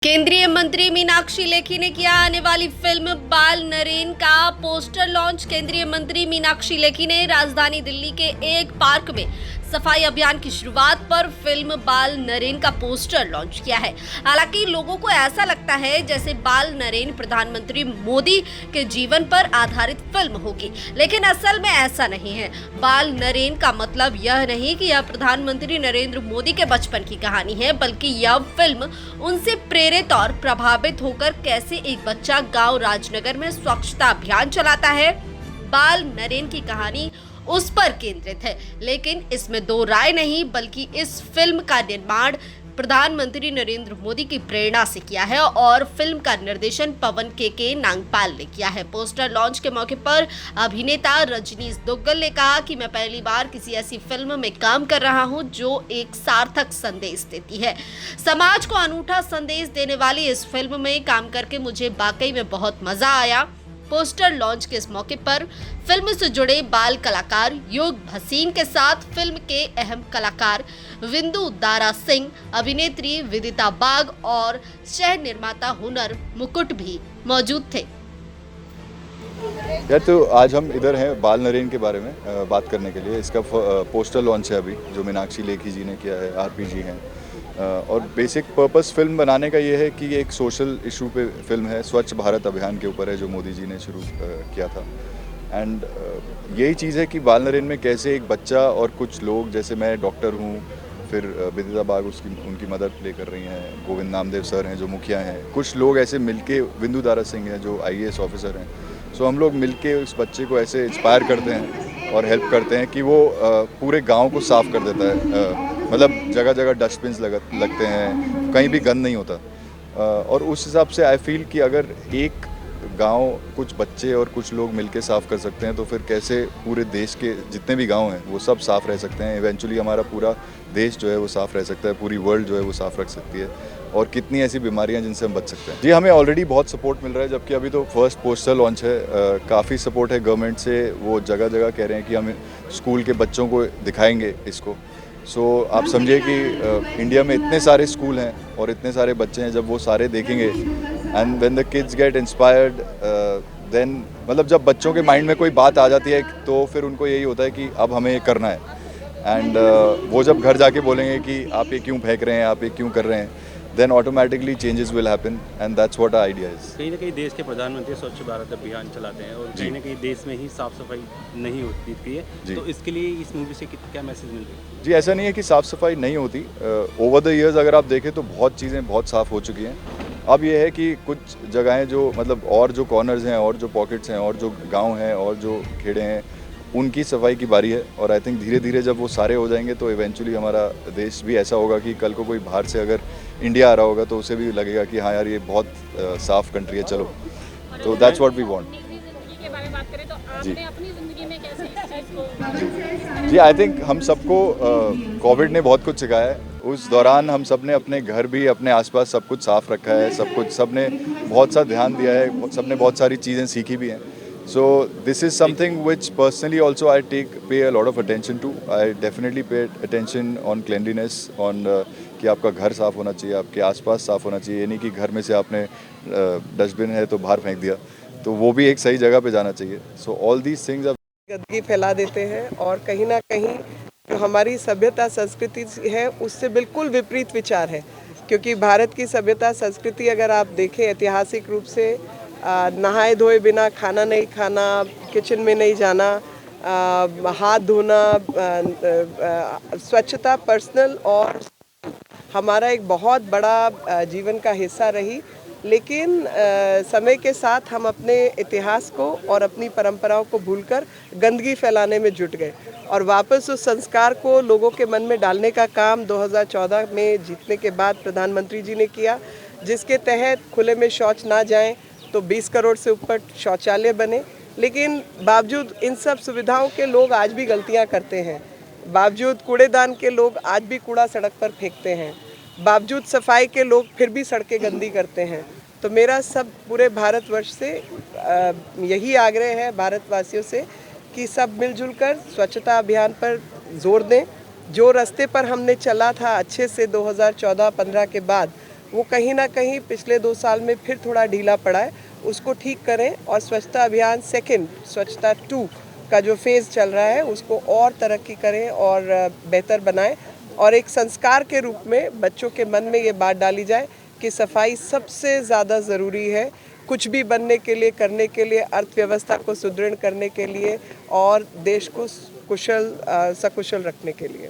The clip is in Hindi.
केंद्रीय मंत्री मीनाक्षी लेखी ने किया आने वाली फिल्म बाल नरेन का पोस्टर लॉन्च। केंद्रीय मंत्री मीनाक्षी लेखी ने राजधानी दिल्ली के एक पार्क में सफाई अभियान की शुरुआत पर फिल्म बाल नरेन का पोस्टर लॉन्च किया है। हालांकि लोगों को ऐसा लगता है जैसे बाल नरेन प्रधानमंत्री मोदी के जीवन पर आधारित फिल्म होगी, लेकिन असल में ऐसा नहीं है। बाल नरेन का मतलब यह नहीं कि यह प्रधानमंत्री नरेंद्र मोदी के बचपन की कहानी है, बल्कि यह फिल्म उनसे प्रेरित और प्रभावित होकर कैसे एक बच्चा गांव राजनगर में स्वच्छता अभियान चलाता है। बाल नरेन की कहानी उस पर केंद्रित है, लेकिन इसमें दो राय नहीं, बल्कि इस फिल्म का निर्माण प्रधानमंत्री नरेंद्र मोदी की प्रेरणा से किया है और फिल्म का निर्देशन पवन के नागपाल ने किया है। पोस्टर लॉन्च के मौके पर अभिनेता रजनीश दुग्गल ने कहा कि मैं पहली बार किसी ऐसी फिल्म में काम कर रहा हूं जो एक सार्थक संदेश देती है। समाज को अनूठा संदेश देने वाली इस फिल्म में काम करके मुझे वाकई में बहुत मजा आया। पोस्टर लॉन्च के इस मौके पर फिल्म से जुड़े बाल कलाकार युग भसीन के साथ फिल्म के अहम कलाकार विंदु दारा सिंह, अभिनेत्री विदिता बाग और सह निर्माता हुनर मुकुट भी मौजूद थे। यार तो आज हम इधर हैं बाल नरेन के बारे में बात करने के लिए। इसका पोस्टर लॉन्च है अभी, जो मीनाक्षी लेखी जी ने किया है, आरपीजी हैं। और बेसिक पर्पस फिल्म बनाने का ये है कि एक सोशल इशू पे फिल्म है, स्वच्छ भारत अभियान के ऊपर है, जो मोदी जी ने शुरू किया था। एंड यही चीज़ है कि बाल नरेन में कैसे एक बच्चा और कुछ लोग, जैसे मैं डॉक्टर हूँ, फिर विदिता बाग उनकी मदद प्ले कर रही हैं, गोविंद नामदेव सर हैं जो मुखिया हैं, कुछ लोग ऐसे मिलके, विंदु दारा सिंह हैं जो आईएएस ऑफिसर हैं। सो हम लोग मिलके उस बच्चे को ऐसे इंस्पायर करते हैं और हेल्प करते हैं कि वो पूरे गांव को साफ़ कर देता है। मतलब जगह जगह डस्टबिन्स लगते हैं, कहीं भी गंद नहीं होता। और उस हिसाब से आई फील कि अगर एक गांव, कुछ बच्चे और कुछ लोग मिलके साफ़ कर सकते हैं तो फिर कैसे पूरे देश के जितने भी गांव हैं वो सब साफ़ रह सकते हैं। इवेंचुअली हमारा पूरा देश जो है वो साफ़ रह सकता है, पूरी वर्ल्ड जो है वो साफ़ रख सकती है। और कितनी ऐसी बीमारियां जिनसे हम बच सकते हैं। जी, हमें ऑलरेडी बहुत सपोर्ट मिल रहा है, जबकि अभी तो फर्स्ट पोस्टर लॉन्च है। काफ़ी सपोर्ट है गवर्नमेंट से। वो जगह जगह कह रहे हैं कि हम स्कूल के बच्चों को दिखाएंगे इसको। सो आप समझिए कि इंडिया में इतने सारे स्कूल हैं और इतने सारे बच्चे हैं, जब वो सारे देखेंगे and when the kids get inspired then, मतलब जब बच्चों के माइंड में कोई बात आ जाती है तो फिर उनको यही होता है कि अब हमें ये करना है। एंड वो जब घर जाके बोलेंगे कि आप ये क्यों फेंक रहे हैं, आप ये क्यों कर रहे हैं, then automatically changes will happen, and that's what our idea is. कहीं ना कहीं देश के प्रधानमंत्री स्वच्छ भारत अभियान चलाते हैं और कहीं ना कहीं देश में ही साफ सफाई नहीं होती है, तो इसके लिए इस मूवी से क्या मैसेज मिल रहा है? जी, ऐसा नहीं है कि साफ़ सफाई नहीं होती। ओवर द इयर्स अगर आप देखें तो बहुत चीज़ें बहुत साफ़ हो चुकी हैं। अब ये है कि कुछ जगहें जो, मतलब और जो कॉर्नर्स हैं और जो पॉकेट्स हैं और जो गांव हैं और जो खेड़े हैं, उनकी सफाई की बारी है। और आई थिंक धीरे धीरे जब वो सारे हो जाएंगे तो इवेंचुअली हमारा देश भी ऐसा होगा कि कल को कोई बाहर से अगर इंडिया आ रहा होगा तो उसे भी लगेगा कि हाँ यार, ये बहुत साफ़ कंट्री है, चलो। तो दैट्स व्हाट वी वांट। जी जी, आई थिंक हम सबको कोविड ने बहुत कुछ सिखाया है। उस दौरान हम सब ने अपने घर भी, अपने आसपास सब कुछ साफ़ रखा है, सब कुछ, सब ने बहुत सा ध्यान दिया है, सब ने बहुत सारी चीज़ें सीखी भी हैं। So this is something which personally also I pay a lot of attention to. I definitely pay attention on cleanliness, on कि आपका घर साफ़ होना चाहिए, आपके आसपास साफ़ होना चाहिए। ये नहीं कि घर में से आपने डस्टबिन है तो बाहर फेंक दिया, तो वो भी एक सही जगह पे जाना चाहिए। So all these things are गंदगी फैला देते हैं और कहीं ना कहीं जो हमारी सभ्यता संस्कृति है उससे बिल्कुल विपरीत विचार है। क्योंकि भारत की सभ्यता संस्कृति अगर आप देखें ऐतिहासिक रूप से, नहाए धोए बिना खाना नहीं खाना, किचन में नहीं जाना, हाथ धोना, स्वच्छता पर्सनल और हमारा एक बहुत बड़ा जीवन का हिस्सा रही। लेकिन समय के साथ हम अपने इतिहास को और अपनी परंपराओं को भूलकर गंदगी फैलाने में जुट गए और वापस उस संस्कार को लोगों के मन में डालने का काम 2014 में जीतने के बाद प्रधानमंत्री जी ने किया, जिसके तहत खुले में शौच ना जाएं तो 20 करोड़ से ऊपर शौचालय बने। लेकिन बावजूद इन सब सुविधाओं के लोग आज भी गलतियां करते हैं, बावजूद कूड़ेदान के लोग आज भी कूड़ा सड़क पर फेंकते हैं, बावजूद सफाई के लोग फिर भी सड़कें गंदी करते हैं। तो मेरा सब पूरे भारतवर्ष से यही आग्रह है, भारतवासियों से, कि सब मिलजुल कर स्वच्छता अभियान पर जोर दें। जो रास्ते पर हमने चला था अच्छे से 2014-15 के बाद, वो कहीं ना कहीं पिछले 2 साल में फिर थोड़ा ढीला पड़ा है, उसको ठीक करें और स्वच्छता अभियान सेकंड, स्वच्छता 2 का जो फेज़ चल रहा है उसको और तरक्की करें और बेहतर बनाएं और एक संस्कार के रूप में बच्चों के मन में ये बात डाली जाए कि सफाई सबसे ज़्यादा ज़रूरी है, कुछ भी बनने के लिए, करने के लिए, अर्थव्यवस्था को सुदृढ़ करने के लिए और देश को कुशल सकुशल रखने के लिए।